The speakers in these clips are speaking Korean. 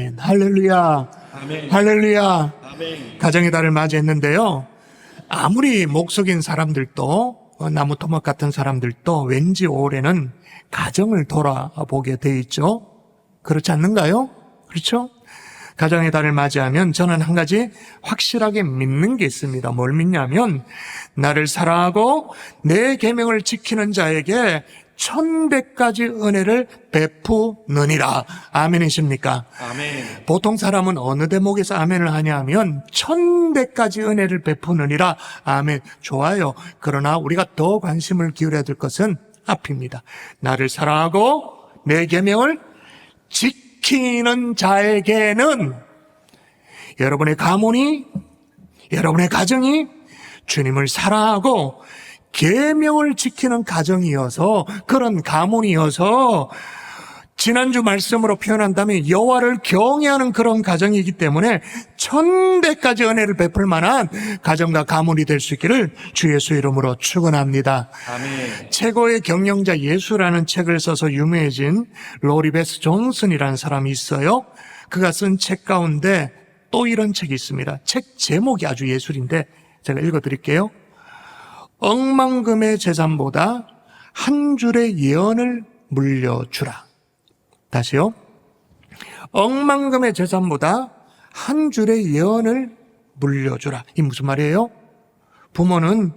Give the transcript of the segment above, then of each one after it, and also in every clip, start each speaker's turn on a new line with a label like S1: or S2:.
S1: 아멘. 할렐루야.
S2: 아멘.
S1: 할렐루야.
S2: 아멘.
S1: 가정의 달을 맞이했는데요. 아무리 목속인 사람들도 나무 토막 같은 사람들도 왠지 올해는 가정을 돌아보게 돼 있죠. 그렇지 않는가요? 그렇죠? 가정의 달을 맞이하면 저는 한 가지 확실하게 믿는 게 있습니다. 뭘 믿냐면 나를 사랑하고 내 계명을 지키는 자에게 1,100가지 은혜를 베푸느니라. 아멘이십니까?
S2: 아멘.
S1: 보통 사람은 어느 대목에서 아멘을 하냐면 1,100가지 은혜를 베푸느니라. 아멘. 좋아요. 그러나 우리가 더 관심을 기울여야 될 것은 앞입니다. 나를 사랑하고 내 계명을 지키는 자에게는 여러분의 가문이, 여러분의 가정이 주님을 사랑하고 계명을 지키는 가정이어서, 그런 가문이어서 지난주 말씀으로 표현한다면 여호와를 경외하는 그런 가정이기 때문에 1,100가지 은혜를 베풀 만한 가정과 가문이 될 수 있기를 주 예수 이름으로 축원합니다.
S2: 아멘.
S1: 최고의 경영자 예수라는 책을 써서 유명해진 로리 베스 존슨이라는 사람이 있어요. 그가 쓴 책 가운데 또 이런 책이 있습니다. 책 제목이 아주 예술인데 제가 읽어드릴게요. 억만금의 재산보다 한 줄의 예언을 물려주라. 다시요. 억만금의 재산보다 한 줄의 예언을 물려주라. 이 무슨 말이에요? 부모는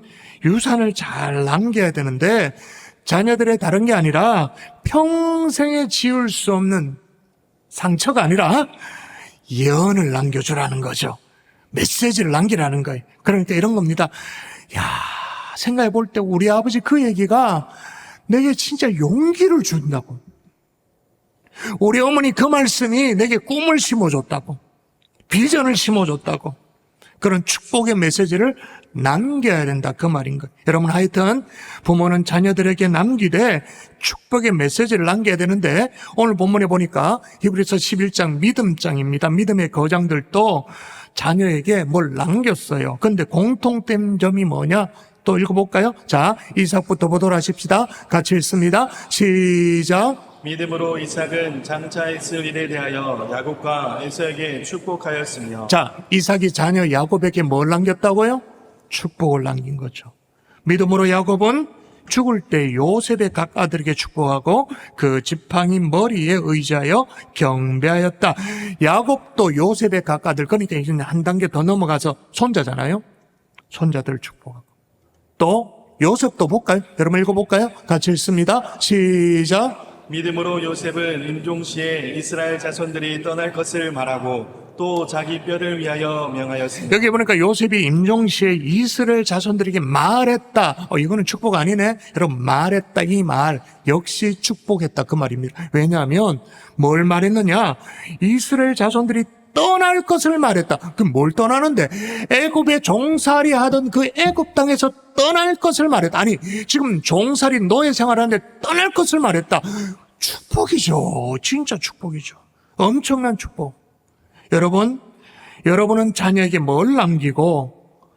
S1: 유산을 잘 남겨야 되는데 자녀들의 다른 게 아니라 평생에 지울 수 없는 상처가 아니라 예언을 남겨주라는 거죠. 메시지를 남기라는 거예요. 그러니까 이런 겁니다. 야, 생각해 볼 때 우리 아버지 그 얘기가 내게 진짜 용기를 준다고. 우리 어머니 그 말씀이 내게 꿈을 심어줬다고. 비전을 심어줬다고. 그런 축복의 메시지를 남겨야 된다, 그 말인 거예요. 여러분, 하여튼 부모는 자녀들에게 남기되 축복의 메시지를 남겨야 되는데, 오늘 본문에 보니까 히브리서 11장 믿음장입니다. 믿음의 거장들도 자녀에게 뭘 남겼어요. 그런데 공통된 점이 뭐냐? 또 읽어볼까요? 자, 이삭부터 보도록 하십시다. 같이 읽습니다. 시작.
S2: 믿음으로 이삭은 장차 있을 일에 대하여 야곱과 에서에게 축복하였으며.
S1: 자, 이삭이 자녀 야곱에게 뭘 남겼다고요? 축복을 남긴 거죠. 믿음으로 야곱은 죽을 때 요셉의 각 아들에게 축복하고 그 지팡이 머리에 의지하여 경배하였다. 야곱도 요셉의 각 아들, 그러니까 이제 한 단계 더 넘어가서 손자잖아요. 손자들 축복하고. 또 요셉도 볼까요? 여러분 읽어볼까요? 같이 읽습니다. 시작.
S2: 믿음으로 요셉은 임종시에 이스라엘 자손들이 떠날 것을 말하고 또 자기 뼈를 위하여 명하였습니다.
S1: 여기 보니까 요셉이 임종시에 이스라엘 자손들에게 말했다. 이거는 축복 아니네. 여러분, 말했다, 이 말 역시 축복했다, 그 말입니다. 왜냐하면 뭘 말했느냐? 이스라엘 자손들이 떠날 것을 말했다. 그럼 뭘 떠나는데? 애굽에 종살이 하던 그 애굽 땅에서 떠날 것을 말했다. 아니, 지금 종살이 노예 생활하는데 떠날 것을 말했다. 축복이죠. 진짜 축복이죠. 엄청난 축복. 여러분은 자녀에게 뭘 남기고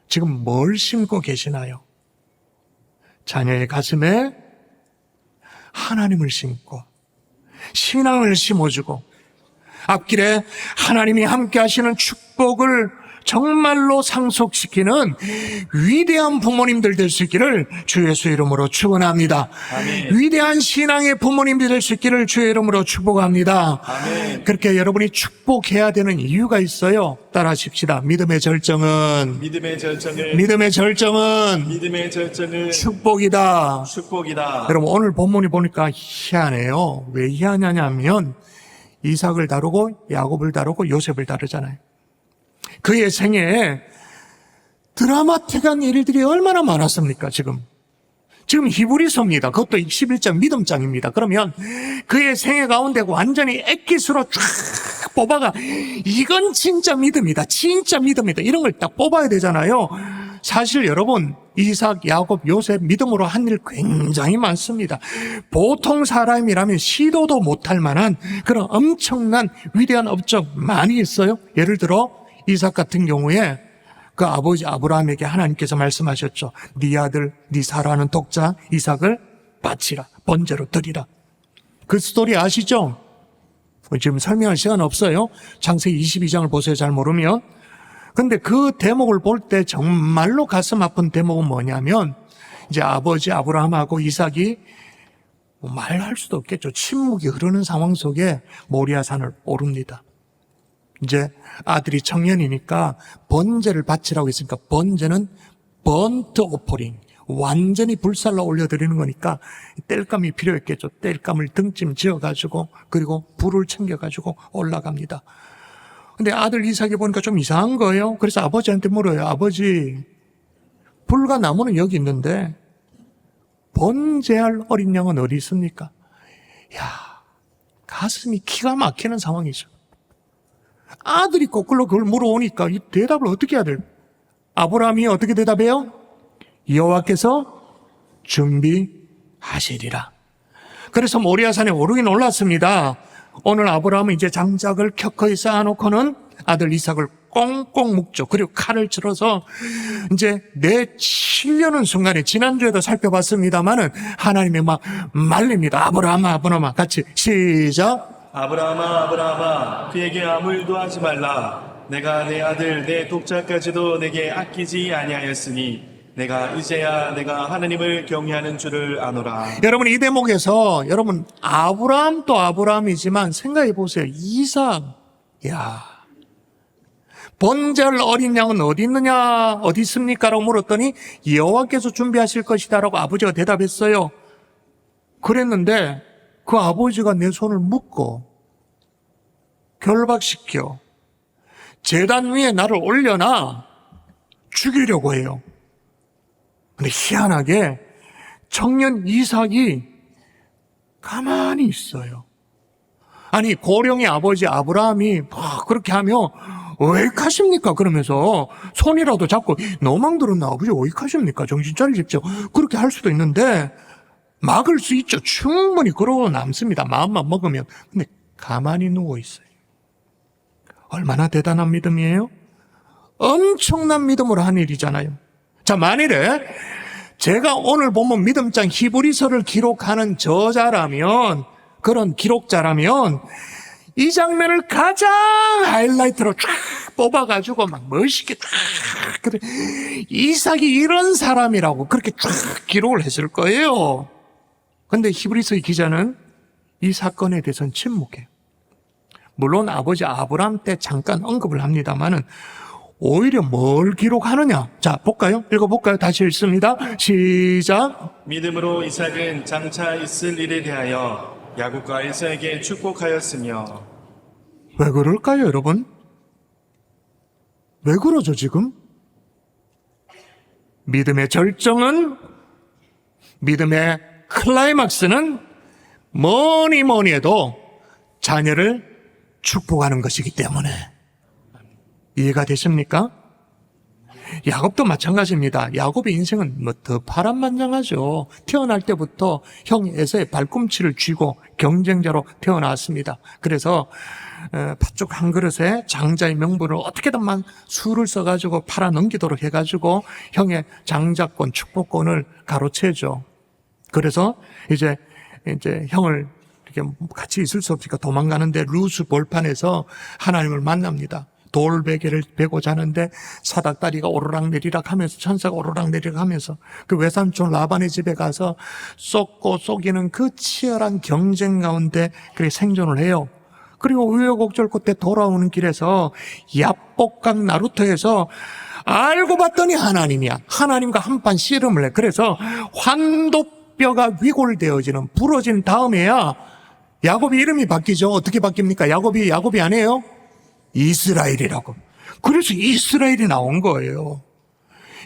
S1: 지금 뭘 심고 계시나요? 자녀의 가슴에 하나님을 심고 신앙을 심어주고 앞길에 하나님이 함께 하시는 축복을 정말로 상속시키는 위대한 부모님들 될 수 있기를 주 예수 이름으로 축원합니다.
S2: 아멘.
S1: 위대한 신앙의 부모님들 될 수 있기를 주의 이름으로 축복합니다.
S2: 아멘.
S1: 그렇게 여러분이 축복해야 되는 이유가 있어요. 따라하십시다. 믿음의 절정은
S2: 믿음의 절정은
S1: 축복이다.
S2: 축복이다.
S1: 여러분, 오늘 본문이 보니까 희한해요. 왜 희한하냐면 이삭을 다루고 야곱을 다루고 요셉을 다루잖아요. 그의 생애에 드라마틱한 일들이 얼마나 많았습니까? 지금 히브리서입니다. 그것도 11장 믿음장입니다. 그러면 그의 생애 가운데 완전히 엑기스로 쫙 뽑아가 이건 진짜 믿음이다, 진짜 믿음이다, 이런 걸 딱 뽑아야 되잖아요. 사실 여러분, 이삭, 야곱, 요셉 믿음으로 한 일 굉장히 많습니다. 보통 사람이라면 시도도 못할 만한 그런 엄청난 위대한 업적 많이 있어요. 예를 들어 이삭 같은 경우에 그 아버지 아브라함에게 하나님께서 말씀하셨죠. 네 아들, 네 사랑하는 독자 이삭을 바치라, 번제로 드리라. 그 스토리 아시죠? 지금 설명할 시간 없어요. 창세기 22장을 보세요. 잘 모르면. 근데 그 대목을 볼 때 정말로 가슴 아픈 대목은 뭐냐면 이제 아버지 아브라함하고 이삭이 뭐 말할 수도 없겠죠. 침묵이 흐르는 상황 속에 모리아산을 오릅니다. 이제 아들이 청년이니까 번제를 바치라고 했으니까 번제는 번트 오퍼링, 완전히 불살라 올려드리는 거니까 땔감이 필요했겠죠. 땔감을 등짐 지어가지고 그리고 불을 챙겨가지고 올라갑니다. 근데 아들 이삭이 보니까 좀 이상한 거예요. 그래서 아버지한테 물어요. 아버지, 불과 나무는 여기 있는데 번제할 어린 양은 어디 있습니까? 야, 가슴이 기가 막히는 상황이죠. 아들이 거꾸로 그걸 물어오니까 이 대답을 어떻게 해야 돼요? 아브라함이 어떻게 대답해요? 여호와께서 준비하시리라. 그래서 모리아산에 오르긴 올랐습니다. 오늘 아브라함은 이제 장작을 켜커이 쌓아놓고는 아들 이삭을 꽁꽁 묶죠. 그리고 칼을 들어서 이제 내치려는 순간에 지난주에도 살펴봤습니다마는 하나님이 막 말립니다. 아브라함아, 아브라함아. 같이 시작.
S2: 아브라함아, 아브라함아, 그에게 아무 일도 하지 말라. 내가 내 아들, 내 독자까지도 내게 아끼지 아니하였으니 내가 이제야 내가 하나님을 경외하는 줄을 아노라.
S1: 여러분 이 대목에서 여러분 아브라함도 아브라함이지만 생각해 보세요. 이삭, 야, 번제할 어린 양은 어디 있느냐, 어디 있습니까? 라고 물었더니 여호와께서 준비하실 것이다 라고 아버지가 대답했어요. 그랬는데 그 아버지가 내 손을 묶고 결박시켜 제단 위에 나를 올려놔 죽이려고 해요. 근데 희한하게 청년 이삭이 가만히 있어요. 아니 고령의 아버지 아브라함이 그렇게 하면 어익하십니까? 그러면서 손이라도 잡고 너만 들었나 아버지 어익하십니까? 정신 차리십시오. 그렇게 할 수도 있는데 막을 수 있죠. 충분히 그러고 남습니다. 마음만 먹으면. 근데 가만히 누워 있어요. 얼마나 대단한 믿음이에요? 엄청난 믿음으로 한 일이잖아요. 자, 만일에 제가 오늘 본문 믿음장 히브리서를 기록하는 저자라면, 그런 기록자라면 이 장면을 가장 하이라이트로 쫙 뽑아가지고 막 멋있게 쫙 그래, 이삭이 이런 사람이라고 그렇게 쫙 기록을 했을 거예요. 근데 히브리서의 기자는 이 사건에 대해서는 침묵해요. 물론 아버지 아브라함 때 잠깐 언급을 합니다만은 오히려 뭘 기록하느냐? 자, 볼까요? 읽어볼까요? 다시 읽습니다. 시작.
S2: 믿음으로 이삭은 장차 있을 일에 대하여 야곱과 에서에게 축복하였으며.
S1: 왜 그럴까요, 여러분? 왜 그러죠, 지금? 믿음의 절정은, 믿음의 클라이막스는 뭐니 뭐니 해도 자녀를 축복하는 것이기 때문에. 이해가 되십니까? 야곱도 마찬가지입니다. 야곱의 인생은 더 파란만장하죠. 태어날 때부터 형 에서의 발꿈치를 쥐고 경쟁자로 태어났습니다. 그래서 팥죽 한 그릇에 장자의 명분을 어떻게든만 수를 써가지고 팔아 넘기도록 해가지고 형의 장자권, 축복권을 가로채죠. 그래서 이제 형을 이렇게 같이 있을 수 없으니까 도망가는데 루스 벌판에서 하나님을 만납니다. 돌베개를 베고 자는데 사닥다리가 오르락내리락 하면서 천사가 오르락내리락 하면서 그 외삼촌 라반의 집에 가서 쏟고 속이는 그 치열한 경쟁 가운데 그렇게 생존을 해요. 그리고 우여곡절 끝에 돌아오는 길에서 야복강 나루터에서 알고 봤더니 하나님이야. 하나님과 한판 씨름을 해. 그래서 환도뼈가 위골되어지는, 부러진 다음에야 야곱이 이름이 바뀌죠. 어떻게 바뀝니까? 야곱이 아니에요? 이스라엘이라고. 그래서 이스라엘이 나온 거예요.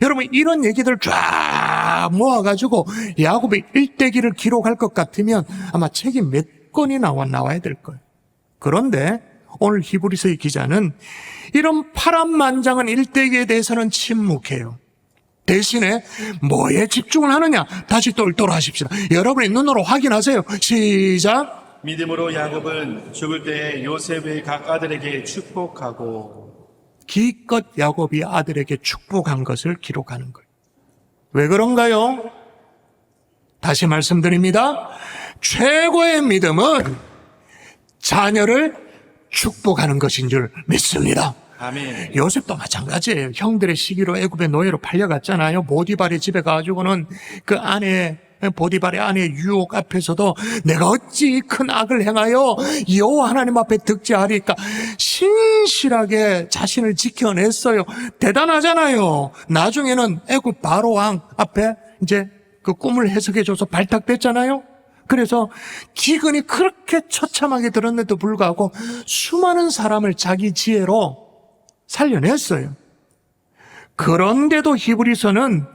S1: 여러분 이런 얘기들 쫙 모아가지고 야곱의 일대기를 기록할 것 같으면 아마 책이 몇 권이 나와야 될 거예요. 그런데 오늘 히브리서의 기자는 이런 파란만장한 일대기에 대해서는 침묵해요. 대신에 뭐에 집중을 하느냐? 다시 돌아하십시다. 여러분의 눈으로 확인하세요. 시작.
S2: 믿음으로 야곱은 죽을 때에 요셉의 각 아들에게 축복하고.
S1: 기껏 야곱이 아들에게 축복한 것을 기록하는 거예요. 왜 그런가요? 다시 말씀드립니다. 최고의 믿음은 자녀를 축복하는 것인 줄 믿습니다.
S2: 아멘.
S1: 요셉도 마찬가지예요. 형들의 시기로 애굽의 노예로 팔려갔잖아요. 보디발의 집에 가지고는 그 아내, 보디발의 아내 유혹 앞에서도 내가 어찌 큰 악을 행하여 여호와 하나님 앞에 득죄하리까 신실하게 자신을 지켜냈어요. 대단하잖아요. 나중에는 애굽 바로 왕 앞에 이제 그 꿈을 해석해줘서 발탁됐잖아요. 그래서 기근이 그렇게 처참하게 들었는데도 불구하고 수많은 사람을 자기 지혜로 살려냈어요. 그런데도 히브리서는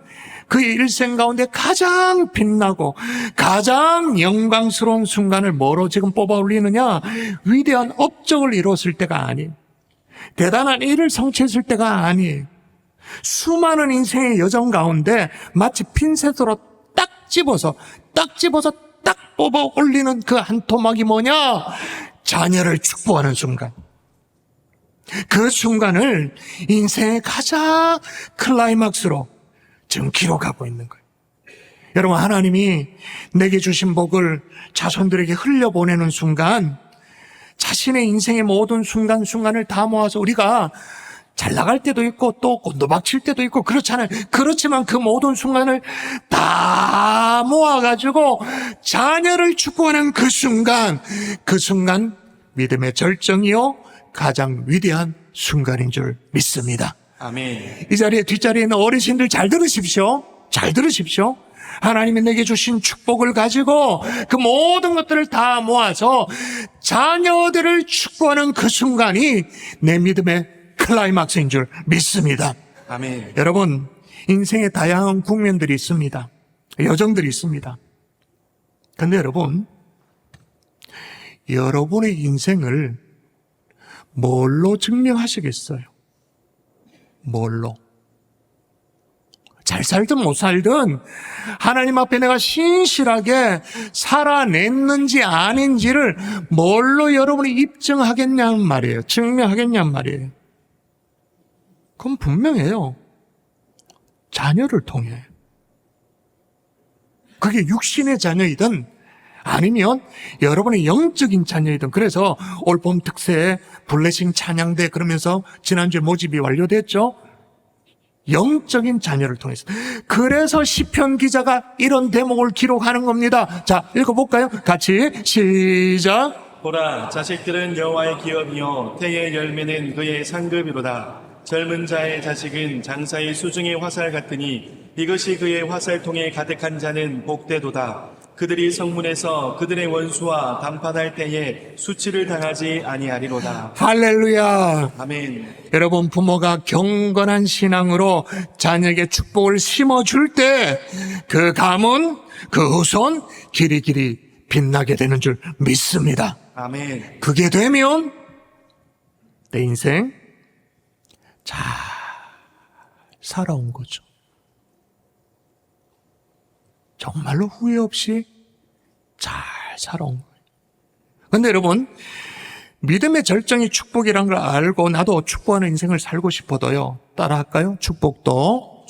S1: 그의 일생 가운데 가장 빛나고 가장 영광스러운 순간을 뭐로 지금 뽑아 올리느냐? 위대한 업적을 이뤘을 때가 아니에요. 대단한 일을 성취했을 때가 아니에요. 수많은 인생의 여정 가운데 마치 핀셋으로 딱 집어서 딱 뽑아 올리는 그 한 토막이 뭐냐? 자녀를 축복하는 순간. 그 순간을 인생의 가장 클라이막스로 지금 기록하고 있는 거예요. 여러분, 하나님이 내게 주신 복을 자손들에게 흘려보내는 순간, 자신의 인생의 모든 순간순간을 다 모아서 우리가 잘 나갈 때도 있고 또 곤도박칠 때도 있고 그렇잖아요. 그렇지만 그 모든 순간을 다 모아가지고 자녀를 축복하는 그 순간 믿음의 절정이요 가장 위대한 순간인 줄 믿습니다.
S2: 아멘.
S1: 이 자리에 뒷자리에 있는 어르신들 잘 들으십시오. 잘 들으십시오. 하나님이 내게 주신 축복을 가지고 그 모든 것들을 다 모아서 자녀들을 축복하는 그 순간이 내 믿음의 클라이막스인 줄 믿습니다.
S2: 아멘.
S1: 여러분, 인생에 다양한 국면들이 있습니다. 여정들이 있습니다. 그런데 여러분, 여러분의 인생을 뭘로 증명하시겠어요? 뭘로? 잘 살든 못 살든 하나님 앞에 내가 신실하게 살아냈는지 아닌지를 뭘로 여러분이 입증하겠냐는 말이에요. 증명하겠냐는 말이에요. 그건 분명해요. 자녀를 통해. 그게 육신의 자녀이든 아니면 여러분의 영적인 자녀이든. 그래서 올 봄 특세 블레싱 찬양대 그러면서 지난주에 모집이 완료됐죠. 영적인 자녀를 통해서. 그래서 시편 기자가 이런 대목을 기록하는 겁니다. 자, 읽어볼까요? 같이 시작.
S2: 보라, 자식들은 여호와의 기업이요 태의 열매는 그의 상급이로다. 젊은 자의 자식은 장사의 수중의 화살 같으니 이것이 그의 화살통에 가득한 자는 복되도다. 그들이 성문에서 그들의 원수와 담판할 때에 수치를 당하지 아니하리로다.
S1: 할렐루야.
S2: 아멘.
S1: 여러분, 부모가 경건한 신앙으로 자녀에게 축복을 심어줄 때 그 가문, 그 후손 길이 빛나게 되는 줄 믿습니다.
S2: 아멘.
S1: 그게 되면 내 인생 잘 살아온 거죠. 정말로 후회 없이 잘 살아온 거예요. 그런데 여러분, 믿음의 절정이 축복이란 걸 알고 나도 축복하는 인생을 살고 싶어도요. 따라할까요? 축복도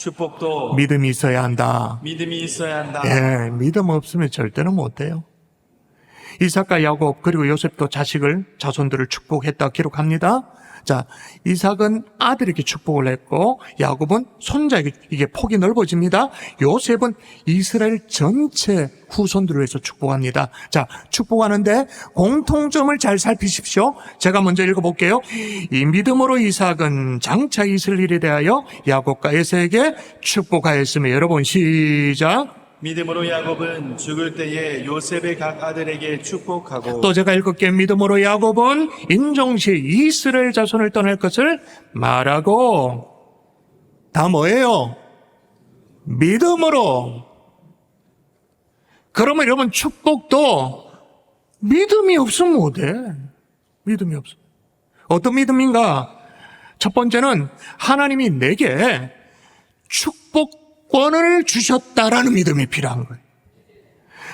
S1: 믿음이 있어야 한다.
S2: 믿음이 있어야 한다.
S1: 예, 믿음 없으면 절대로 못 돼요. 이삭과 야곱 그리고 요셉도 자손들을 축복했다 기록합니다. 자, 이삭은 아들에게 축복을 했고 야곱은 손자에게, 이게 폭이 넓어집니다. 요셉은 이스라엘 전체 후손들을 위해서 축복합니다. 자, 축복하는데 공통점을 잘 살피십시오. 제가 먼저 읽어볼게요. 이 믿음으로 이삭은 장차 있을 일에 대하여 야곱과 에서에게 축복하였으며, 여러분 시작.
S2: 믿음으로 야곱은 죽을 때에 요셉의 각 아들에게 축복하고,
S1: 또 제가 읽을게요. 믿음으로 야곱은 인종시 이스라엘 자손을 떠날 것을 말하고. 다 뭐예요? 믿음으로. 그러면 여러분, 축복도 믿음이 없으면 못해. 믿음이 없어. 어떤 믿음인가? 첫 번째는 하나님이 내게 축복권을 주셨다라는 믿음이 필요한 거예요.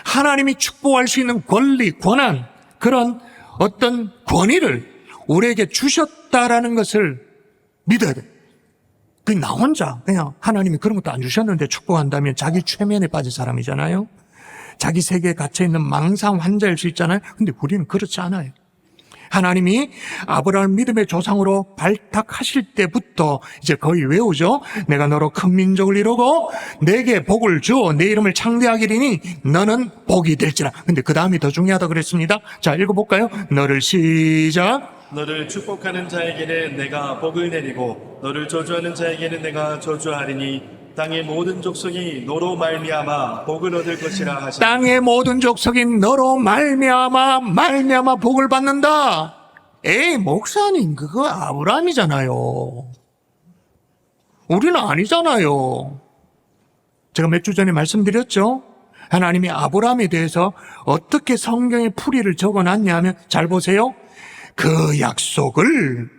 S1: 하나님이 축복할 수 있는 권리, 권한, 그런 어떤 권위를 우리에게 주셨다라는 것을 믿어야 돼. 나 혼자 그냥 하나님이 그런 것도 안 주셨는데 축복한다면 자기 최면에 빠진 사람이잖아요. 자기 세계에 갇혀있는 망상 환자일 수 있잖아요. 근데 우리는 그렇지 않아요. 하나님이 아브라함 믿음의 조상으로 발탁하실 때부터 이제 거의 외우죠. 내가 너로 큰 민족을 이루고 내게 복을 주어 내 이름을 창대하기리니 너는 복이 될지라. 근데 그 다음이 더 중요하다 그랬습니다. 자, 읽어볼까요? 너를 시작.
S2: 너를 축복하는 자에게는 내가 복을 내리고 너를 저주하는 자에게는 내가 저주하리니 땅의 모든 족속이 너로 말미암아 복을 얻을 것이라 하시니
S1: 땅의 모든 족속이 너로 말미암아 복을 받는다. 에이, 목사님, 그거 아브라함이잖아요. 우리는 아니잖아요. 제가 몇 주 전에 말씀드렸죠. 하나님이 아브라함에 대해서 어떻게 성경에 풀이를 적어놨냐면, 잘 보세요. 그 약속을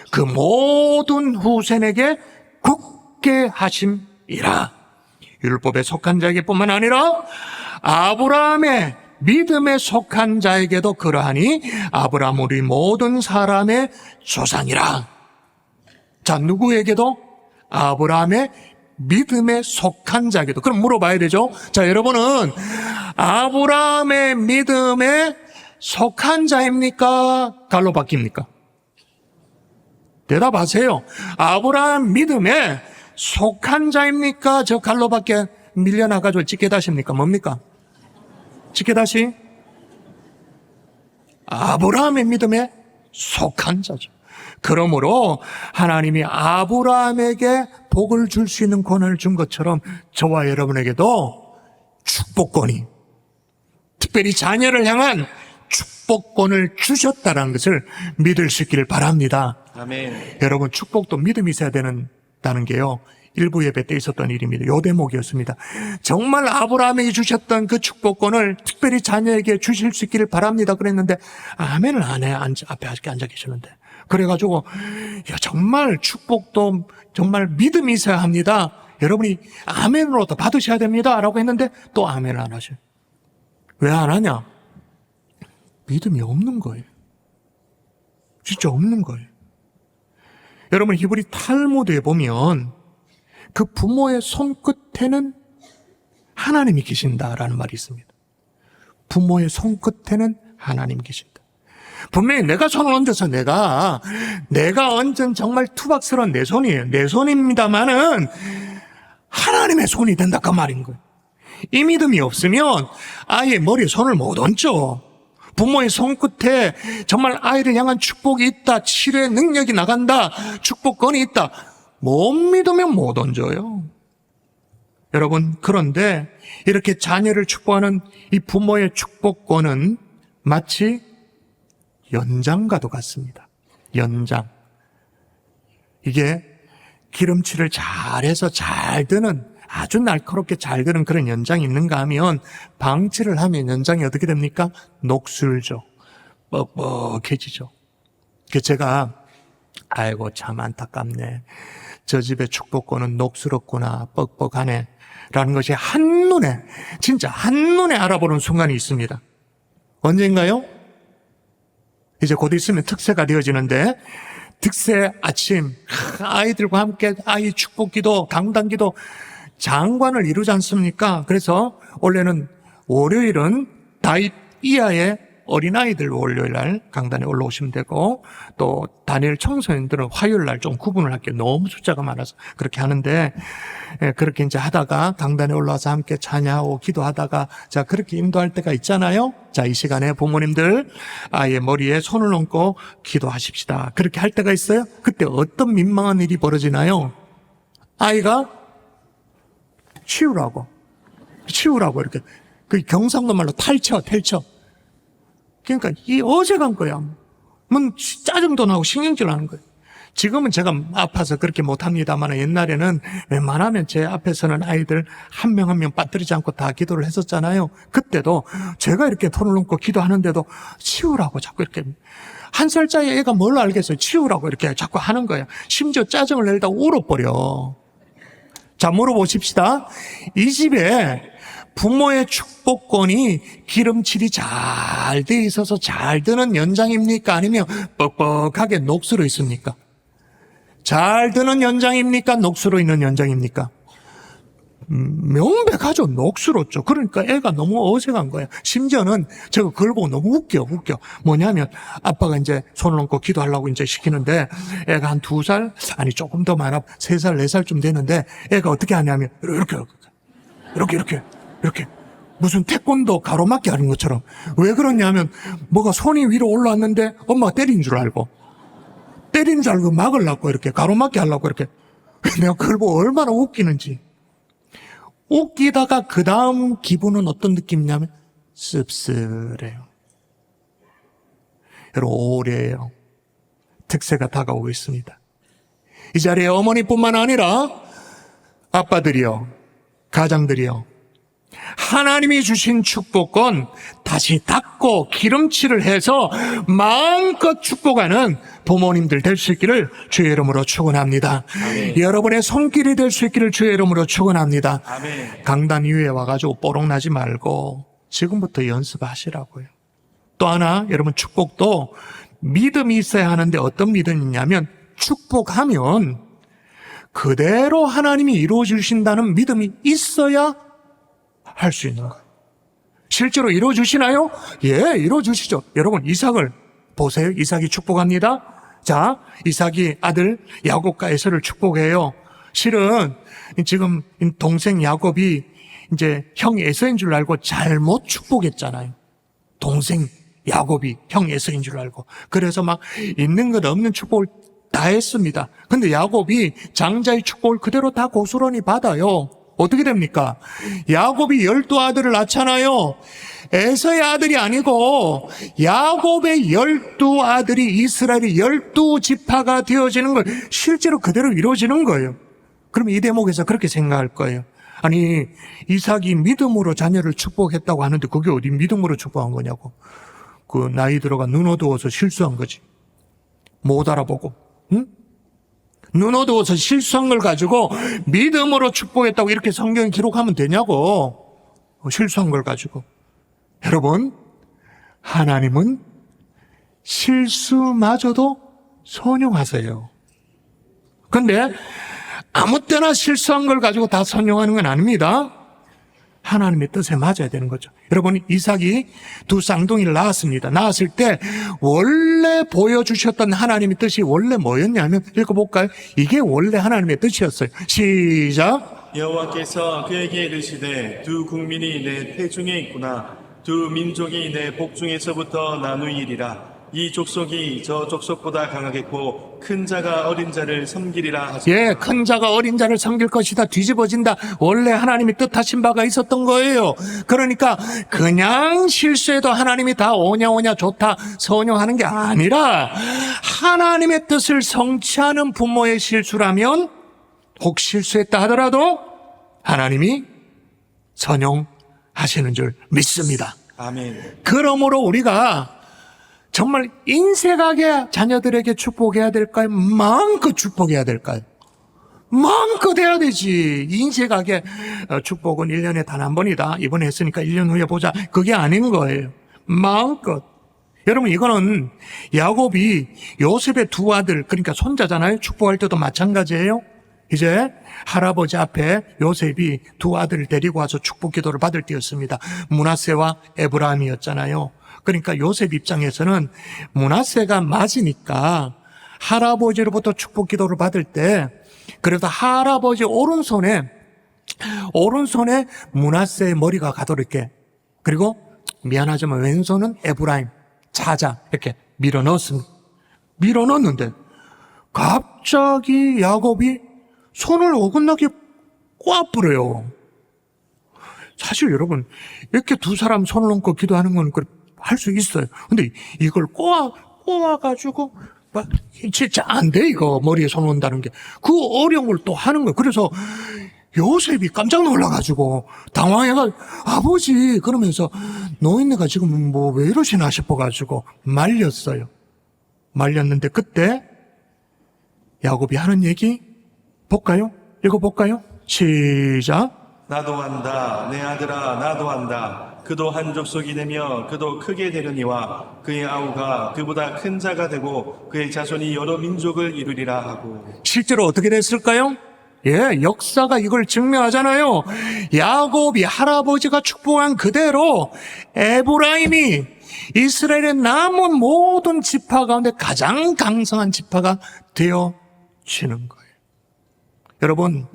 S1: 그 모든 후손에게 굳게 하심이라. 율법에 속한 자에게뿐만 아니라 아브라함의 믿음에 속한 자에게도 그러하니 아브라함 우리 모든 사람의 조상이라. 자, 누구에게도? 아브라함의 믿음에 속한 자에게도. 그럼 물어봐야 되죠. 자, 여러분은 아브라함의 믿음에 속한 자입니까? 갈로 바뀝니까? 대답하세요. 아브라함 믿음에 속한 자입니까? 저 갈로 밖에 밀려나가지고 찌개다십니까? 뭡니까? 찌개다시? 아브라함의 믿음에 속한 자죠. 그러므로 하나님이 아브라함에게 복을 줄 수 있는 권한을 준 것처럼 저와 여러분에게도 축복권이, 특별히 자녀를 향한 축복권을 주셨다는 것을 믿을 수 있기를 바랍니다.
S2: 아멘.
S1: 여러분, 축복도 믿음이 있어야 된다는 게요, 일부 예배 때 있었던 일입니다. 요 대목이었습니다. 정말 아브라함에게 주셨던 그 축복권을 특별히 자녀에게 주실 수 있기를 바랍니다. 그랬는데 아멘을 안 해. 앞에 아직 앉아 계시는데. 그래가지고 야, 정말 축복도 정말 믿음이 있어야 합니다. 여러분이 아멘으로 더 받으셔야 됩니다. 라고 했는데 또 아멘을 안 하셔요. 왜 안 하냐? 믿음이 없는 거예요. 진짜 없는 거예요. 여러분, 히브리 탈무드에 보면 그 부모의 손끝에는 하나님이 계신다라는 말이 있습니다. 부모의 손끝에는 하나님이 계신다. 분명히 내가 손을 얹어서 내가 얹은 정말 투박스러운 내 손이에요. 내 손입니다만은 하나님의 손이 된다 그 말인 거예요. 이 믿음이 없으면 아이의 머리에 손을 못 얹죠. 부모의 손끝에 정말 아이를 향한 축복이 있다, 치료의 능력이 나간다, 축복권이 있다, 못 믿으면 못 얹어요. 여러분, 그런데 이렇게 자녀를 축복하는 이 부모의 축복권은 마치 연장과도 같습니다. 연장. 이게 기름칠을 잘해서 잘 드는, 아주 날카롭게 잘 드는 그런 연장이 있는가 하면, 방치를 하면 연장이 어떻게 됩니까? 녹슬죠. 뻑뻑해지죠. 제가 아이고 참 안타깝네, 저 집의 축복권은 녹슬었구나, 뻑뻑하네 라는 것이 한눈에, 진짜 한눈에 알아보는 순간이 있습니다. 언젠가요? 이제 곧 있으면 특세가 되어지는데, 특세 아침 아이들과 함께 아이 축복기도, 강단기도 장관을 이루지 않습니까? 그래서 원래는 월요일은 다윗 이하의 어린아이들 월요일 날 강단에 올라오시면 되고, 또 다니엘 청소년들은 화요일 날 좀 구분을 할게요. 너무 숫자가 많아서 그렇게 하는데, 그렇게 이제 하다가 강단에 올라와서 함께 찬양하고 기도하다가, 자, 그렇게 인도할 때가 있잖아요. 자, 이 시간에 부모님들 아이의 머리에 손을 얹고 기도하십시다. 그렇게 할 때가 있어요. 그때 어떤 민망한 일이 벌어지나요? 아이가 치우라고 이렇게, 그 경상도 말로 탈쳐. 그러니까 이 어색한 거야. 짜증도 나고 신경질 나는 거예요. 지금은 제가 아파서 그렇게 못합니다만, 옛날에는 웬만하면 제 앞에서는 아이들 한 명 한 명 빠뜨리지 않고 다 기도를 했었잖아요. 그때도 제가 이렇게 손을 얹고 기도하는데도 치우라고 자꾸 이렇게, 1살짜리 애가 뭘 알겠어요. 치우라고 이렇게 자꾸 하는 거예요. 심지어 짜증을 내다 울어버려. 자, 물어보십시다. 이 집에 부모의 축복권이 기름칠이 잘 돼 있어서 잘 드는 연장입니까? 아니면 뻑뻑하게 녹슬어 있습니까? 잘 드는 연장입니까? 녹슬어 있는 연장입니까? 명백하죠. 녹슬었죠. 그러니까 애가 너무 어색한 거예요. 심지어는 제가 그걸 보고 너무 웃겨. 뭐냐면 아빠가 이제 손을 얹고 기도하려고 이제 시키는데 애가 한 2살? 아니 조금 더 많아. 3살, 4살쯤 되는데 애가 어떻게 하냐면 이렇게 무슨 태권도 가로막기 하는 것처럼. 왜 그러냐면 뭐가 손이 위로 올라왔는데 엄마가 때린 줄 알고 막으려고 이렇게 가로막기 하려고 이렇게. 내가 그걸 보고 얼마나 웃기는지. 웃기다가 그 다음 기분은 어떤 느낌이냐면 씁쓸해요. 여러분, 올해에요. 특세가 다가오고 있습니다. 이 자리에 어머니뿐만 아니라 아빠들이요, 가장들이요, 하나님이 주신 축복권 다시 닦고 기름칠을 해서 마음껏 축복하는 부모님들 될 수 있기를 주의 이름으로 축원합니다.
S2: 아멘.
S1: 여러분의 손길이 될 수 있기를 주의 이름으로 축원합니다.
S2: 아멘.
S1: 강단 위에 와가지고 뽀록나지 말고 지금부터 연습하시라고요. 또 하나, 여러분, 축복도 믿음이 있어야 하는데 어떤 믿음이냐면 축복하면 그대로 하나님이 이루어 주신다는 믿음이 있어야 할 수 있는 거예요. 실제로 이루어 주시나요? 예, 이루어 주시죠. 여러분, 이삭을 보세요. 이삭이 축복합니다. 자, 이삭이 아들 야곱과 에서를 축복해요. 실은 지금 동생 야곱이 이제 형 에서인 줄 알고 잘못 축복했잖아요. 동생 야곱이 형 에서인 줄 알고. 그래서 막 있는 것 없는 축복을 다 했습니다. 근데 야곱이 장자의 축복을 그대로 다 고스란히 받아요. 어떻게 됩니까? 야곱이 12아들을 낳잖아요. 에서의 아들이 아니고 야곱의 12아들이 이스라엘의 12지파가 되어지는 걸 실제로 그대로 이루어지는 거예요. 그럼 이 대목에서 그렇게 생각할 거예요. 아니, 이삭이 믿음으로 자녀를 축복했다고 하는데 그게 어디 믿음으로 축복한 거냐고. 그 나이 들어가 눈 어두워서 실수한 거지. 못 알아보고. 응? 눈 어두워서 실수한 걸 가지고 믿음으로 축복했다고 이렇게 성경에 기록하면 되냐고. 실수한 걸 가지고. 여러분, 하나님은 실수마저도 선용하세요. 근데 아무 때나 실수한 걸 가지고 다 선용하는 건 아닙니다. 하나님의 뜻에 맞아야 되는 거죠. 여러분, 이삭이 2 쌍둥이를 낳았습니다. 낳았을 때 원래 보여주셨던 하나님의 뜻이 원래 뭐였냐면, 읽어볼까요? 이게 원래 하나님의 뜻이었어요. 시작.
S2: 여호와께서 그에게 이르시되 두 국민이 내 태중에 있구나. 두 민족이 내 복중에서부터 나누이리라. 이 족속이 저 족속보다 강하겠고 큰 자가 어린 자를 섬기리라 하시니라.
S1: 예, 큰 자가 어린 자를 섬길 것이다. 뒤집어진다. 원래 하나님이 뜻하신 바가 있었던 거예요. 그러니까 그냥 실수해도 하나님이 다 오냐 좋다 선용하는 게 아니라 하나님의 뜻을 성취하는 부모의 실수라면 혹 실수했다 하더라도 하나님이 선용하시는 줄 믿습니다.
S2: 아멘.
S1: 그러므로 우리가 정말 인색하게 자녀들에게 축복해야 될까요? 마음껏 축복해야 될까요? 마음껏 해야 되지. 인색하게 축복은 1년에 단 한 번이다. 이번에 했으니까 1년 후에 보자. 그게 아닌 거예요. 마음껏. 여러분, 이거는 야곱이 요셉의 2 아들, 그러니까 손자잖아요. 축복할 때도 마찬가지예요. 이제 할아버지 앞에 요셉이 2 아들을 데리고 와서 축복 기도를 받을 때였습니다. 므낫세와 에브라임이었잖아요. 그러니까 요셉 입장에서는 므낫세가 맞으니까 할아버지로부터 축복 기도를 받을 때 그래서 할아버지 오른손에 므낫세의 머리가 가도록 이렇게, 그리고 미안하지만 왼손은 에브라임, 자자 이렇게 밀어 넣었습니다. 밀어 넣었는데 갑자기 야곱이 손을 어긋나게 꽉 불어요. 사실 여러분, 이렇게 2 사람 손을 얹고 기도하는 건 할 수 있어요. 근데 이걸 꼬아가지고, 막, 진짜 안 돼, 이거. 머리에 손 얹는다는 게. 그 어려움을 또 하는 거예요. 그래서 요셉이 깜짝 놀라가지고, 당황해가, 아버지, 그러면서, 노인네가 지금 뭐 왜 이러시나 싶어가지고, 말렸어요. 말렸는데, 그때, 야곱이 하는 얘기, 볼까요? 읽어볼까요? 시작.
S2: 나도 한다. 내 아들아 나도 한다. 그도 한 족속이 되며 그도 크게 되려니와 그의 아우가 그보다 큰 자가 되고 그의 자손이 여러 민족을 이루리라 하고.
S1: 실제로 어떻게 됐을까요? 역사가 이걸 증명하잖아요. 야곱이 할아버지가 축복한 그대로 에브라임이 이스라엘의 남은 모든 지파 가운데 가장 강성한 지파가 되어지는 거예요. 여러분,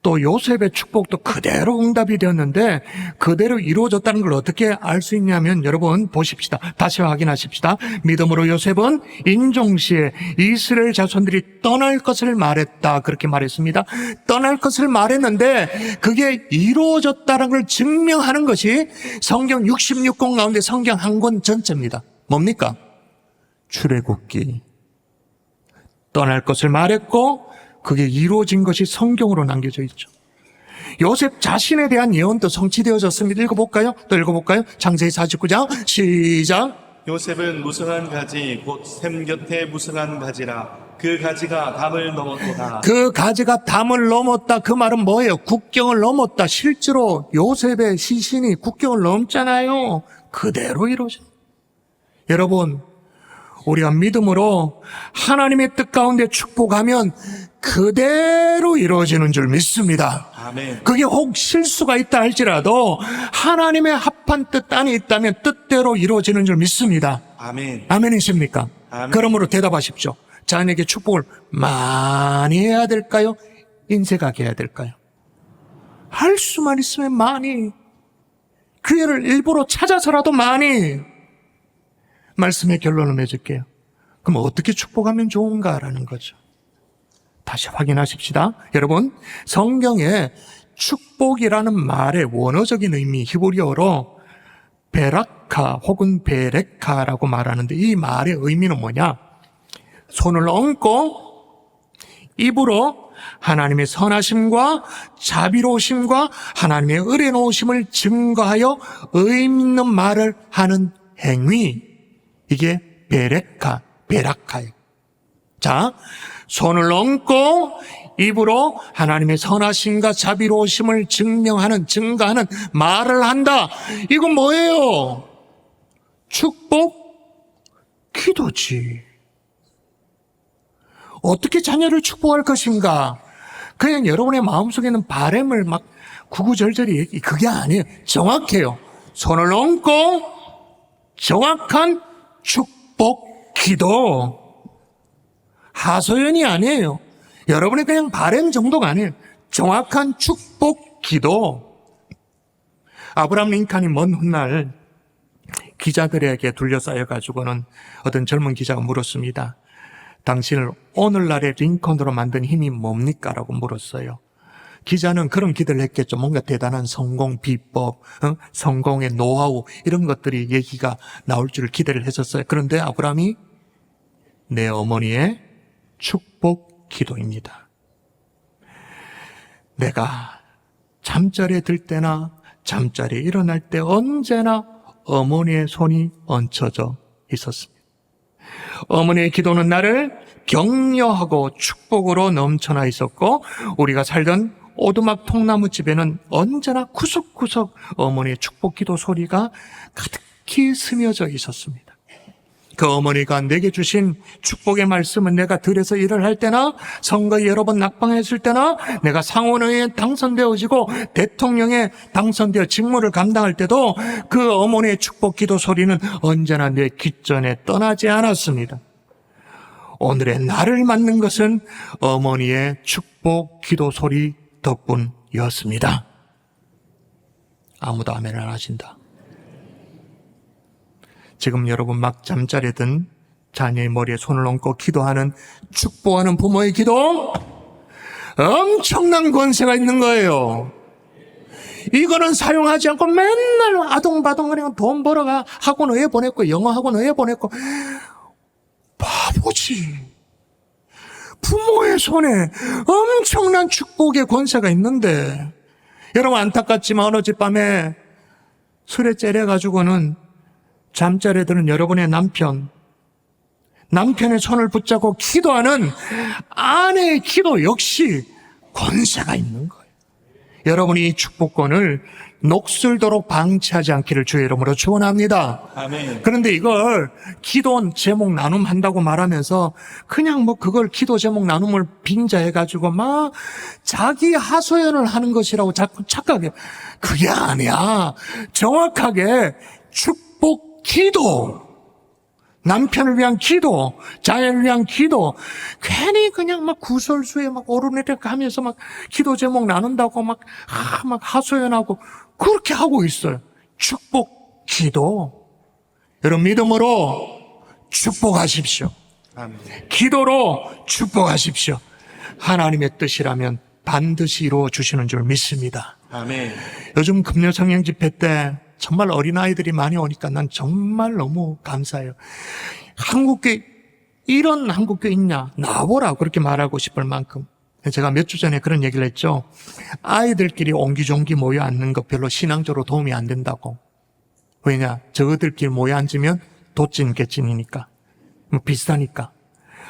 S1: 또 요셉의 축복도 그대로 응답이 되었는데 그대로 이루어졌다는 걸 어떻게 알 수 있냐면 여러분 보십시다. 다시 확인하십시다. 믿음으로 요셉은 인종시에 이스라엘 자손들이 떠날 것을 말했다. 그렇게 말했습니다. 떠날 것을 말했는데 그게 이루어졌다는 걸 증명하는 것이 성경 66권 가운데 성경 한 권 전체입니다. 뭡니까? 출애굽기. 떠날 것을 말했고 그게 이루어진 것이 성경으로 남겨져 있죠. 요셉 자신에 대한 예언도 성취되어졌습니다. 읽어볼까요? 또 읽어볼까요? 창세기 49장 시작.
S2: 요셉은 무성한 가지 곧 샘 곁에 무성한 가지라. 그 가지가 담을 넘었도다.
S1: 그 가지가 담을 넘었다. 그 말은 뭐예요? 국경을 넘었다. 실제로 요셉의 시신이 국경을 넘잖아요. 그대로 이루어진. 여러분, 우리가 믿음으로 하나님의 뜻 가운데 축복하면 그대로 이루어지는 줄 믿습니다.
S2: 아멘.
S1: 그게 혹 실수가 있다 할지라도 하나님의 합한 뜻 안에 있다면 뜻대로 이루어지는 줄 믿습니다.
S2: 아멘.
S1: 아멘이십니까?
S2: 아멘.
S1: 그러므로 대답하십시오. 자녀에게 축복을 많이 해야 될까요? 인색하게 해야 될까요? 할 수만 있으면 많이, 기회를 일부러 찾아서라도 많이. 말씀의 결론을 맺을게요. 그럼 어떻게 축복하면 좋은가라는 거죠. 다시 확인하십시다. 여러분, 성경에 축복이라는 말의 원어적인 의미 히브리어로 베라카 혹은 베레카라고 말하는데 이 말의 의미는 뭐냐? 손을 얹고 입으로 하나님의 선하심과 자비로우심과 하나님의 의뢰노우심을 증거하여 의미 있는 말을 하는 행위, 이게 베라카예요. 자, 손을 얹고 입으로 하나님의 선하심과 자비로우심을 증거하는 말을 한다. 이건 뭐예요? 축복, 기도지. 어떻게 자녀를 축복할 것인가? 그냥 여러분의 마음속에 있는 바람을 막 구구절절히 그게 아니에요. 정확해요. 손을 얹고 정확한 축복, 기도. 하소연이 아니에요. 여러분의 그냥 바람 정도가 아니에요. 정확한 축복, 기도. 아브라함 링컨이 먼 훗날 기자들에게 둘러싸여가지고는 어떤 젊은 기자가 물었습니다. 당신을 오늘날의 링컨으로 만든 힘이 뭡니까? 라고 물었어요. 기자는 그런 기대를 했겠죠. 뭔가 대단한 성공 비법, 성공의 노하우 이런 것들이 얘기가 나올 줄 기대를 했었어요. 그런데 아브라함이 내 어머니의 축복 기도입니다. 내가 잠자리에 들 때나 잠자리에 일어날 때 언제나 어머니의 손이 얹혀져 있었습니다. 어머니의 기도는 나를 격려하고 축복으로 넘쳐나 있었고 우리가 살던 오두막 통나무집에는 언제나 구석구석 어머니의 축복 기도 소리가 가득히 스며져 있었습니다. 그 어머니가 내게 주신 축복의 말씀은 내가 들에서 일을 할 때나 선거에 여러 번 낙방했을 때나 내가 상원의회에 당선되어지고 대통령에 당선되어 직무를 감당할 때도 그 어머니의 축복 기도 소리는 언제나 내 귓전에 떠나지 않았습니다. 오늘의 나를 맞는 것은 어머니의 축복 기도 소리 덕분이었습니다. 아무도 아멘 안 하신다. 지금 여러분 막 잠자리에 든 자녀의 머리에 손을 얹고 기도하는 축복하는 부모의 기도 엄청난 권세가 있는 거예요. 이거는 사용하지 않고 맨날 아동바동 그냥 돈 벌어가 학원 왜 보냈고 영어 학원 왜 보냈고 바보지. 부모의 손에 엄청난 축복의 권세가 있는데 여러분 안타깝지만 어느 집 밤에 술에 째려가지고는 잠자리에 드는 여러분의 남편의 손을 붙잡고 기도하는 아내의 기도 역시 권세가 있는 거예요. 여러분이 이 축복권을 녹슬도록 방치하지 않기를 주의 이름으로 축원합니다.
S2: 아멘.
S1: 그런데 이걸 기도 제목 나눔 한다고 말하면서 그냥 뭐 그걸 기도 제목 나눔을 빙자해가지고 막 자기 하소연을 하는 것이라고 자꾸 착각해. 그게 아니야. 정확하게 축복 기도. 남편을 위한 기도, 자녀를 위한 기도, 괜히 그냥 막 구설수에 막 오르내려 가면서 막 기도 제목 나눈다고 막 하소연하고 그렇게 하고 있어요. 축복 기도. 여러분 믿음으로 축복하십시오.
S2: 아멘.
S1: 기도로 축복하십시오. 하나님의 뜻이라면 반드시 이루어 주시는 줄 믿습니다.
S2: 아멘.
S1: 요즘 금요 성령 집회 때 정말 어린아이들이 많이 오니까 난 정말 너무 감사해요. 한국교회, 이런 한국교회 있냐? 나와보라. 그렇게 말하고 싶을 만큼. 제가 몇 주 전에 그런 얘기를 했죠. 아이들끼리 옹기종기 모여 앉는 것 별로 신앙적으로 도움이 안 된다고. 왜냐? 저들끼리 모여 앉으면 도찐 개찐이니까. 비슷하니까.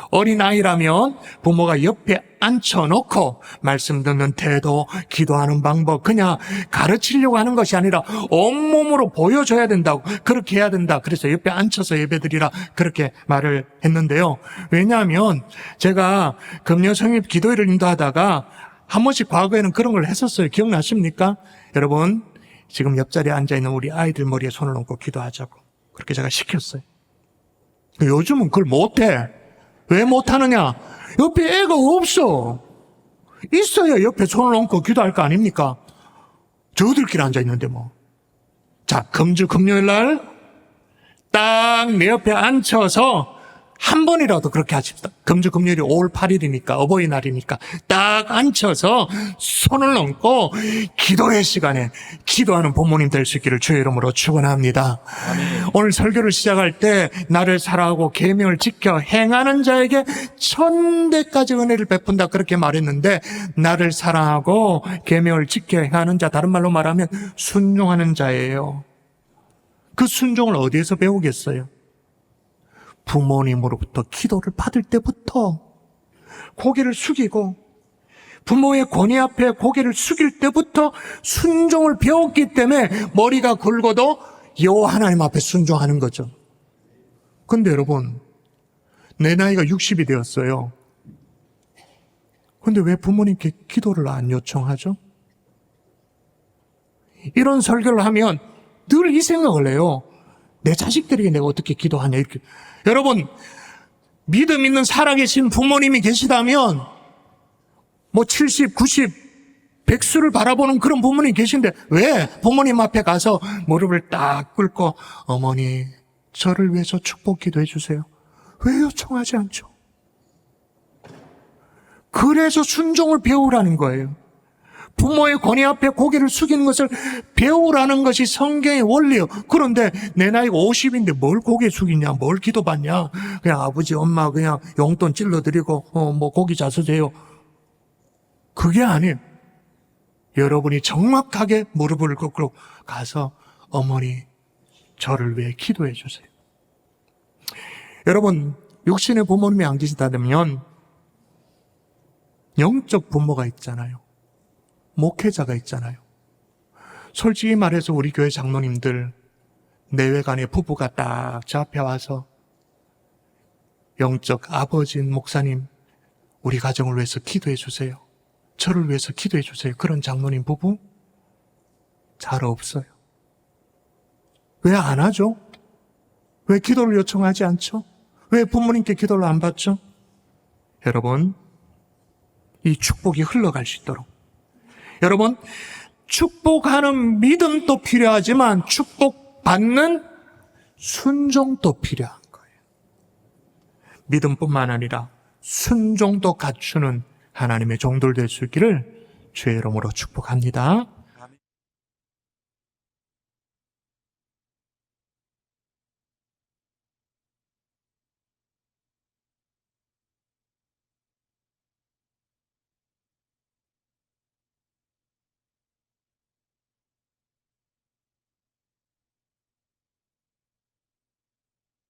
S1: 어린아이라면 부모가 옆에 앉혀놓고 말씀 듣는 태도, 기도하는 방법 그냥 가르치려고 하는 것이 아니라 온몸으로 보여줘야 된다고, 그렇게 해야 된다. 그래서 옆에 앉혀서 예배드리라 그렇게 말을 했는데요. 왜냐하면 제가 금요성립 기도회를 인도하다가 한 번씩 과거에는 그런 걸 했었어요. 기억나십니까? 여러분 지금 옆자리에 앉아있는 우리 아이들 머리에 손을 얹고 기도하자고 그렇게 제가 시켰어요. 요즘은 그걸 못해. 왜 못하느냐? 옆에 애가 없어. 있어야 옆에 손을 얹고 기도할 거 아닙니까? 저들끼리 앉아있는데 뭐. 자, 금요일 날 딱 내 옆에 앉혀서 한 번이라도 그렇게 하십시다. 금요일이 5월 8일이니까 어버이날이니까 딱 앉혀서 손을 얹고 기도의 시간에 기도하는 부모님 될 수 있기를 주의 이름으로 축원합니다. 오늘 설교를 시작할 때 나를 사랑하고 계명을 지켜 행하는 자에게 1000배까지 은혜를 베푼다 그렇게 말했는데 나를 사랑하고 계명을 지켜 행하는 자, 다른 말로 말하면 순종하는 자예요. 그 순종을 어디에서 배우겠어요? 부모님으로부터 기도를 받을 때부터 고개를 숙이고 부모의 권위 앞에 고개를 숙일 때부터 순종을 배웠기 때문에 머리가 굵어도 여호와 하나님 앞에 순종하는 거죠. 근데 여러분 내 나이가 60이 되었어요. 근데 왜 부모님께 기도를 안 요청하죠? 이런 설교를 하면 늘 이 생각을 해요. 내 자식들에게 내가 어떻게 기도하냐 이렇게. 여러분 믿음 있는 살아계신 부모님이 계시다면 뭐 70, 90, 100수를 바라보는 그런 부모님이 계신데 왜 부모님 앞에 가서 무릎을 딱 꿇고 어머니 저를 위해서 축복 기도해 주세요. 왜 요청하지 않죠? 그래서 순종을 배우라는 거예요. 부모의 권위 앞에 고개를 숙이는 것을 배우라는 것이 성경의 원리예요. 그런데 내 나이가 50인데 뭘 고개 숙이냐, 뭘 기도받냐. 그냥 아버지, 엄마 그냥 용돈 찔러드리고 뭐 고기 잡수세요. 그게 아니에요. 여러분이 정확하게 무릎을 꿇고 가서 어머니 저를 위해 기도해 주세요. 여러분 육신의 부모님이 안 계시다면 영적 부모가 있잖아요. 목회자가 있잖아요. 솔직히 말해서 우리 교회 장로님들 내외간의 부부가 딱 저 앞에 와서 영적 아버지인 목사님 우리 가정을 위해서 기도해 주세요. 저를 위해서 기도해 주세요. 그런 장로님 부부 잘 없어요. 왜 안 하죠? 왜 기도를 요청하지 않죠? 왜 부모님께 기도를 안 받죠? 여러분 이 축복이 흘러갈 수 있도록 여러분 축복하는 믿음도 필요하지만 축복받는 순종도 필요한 거예요. 믿음뿐만 아니라 순종도 갖추는 하나님의 종들 될 수 있기를 주의 이름으로 축복합니다.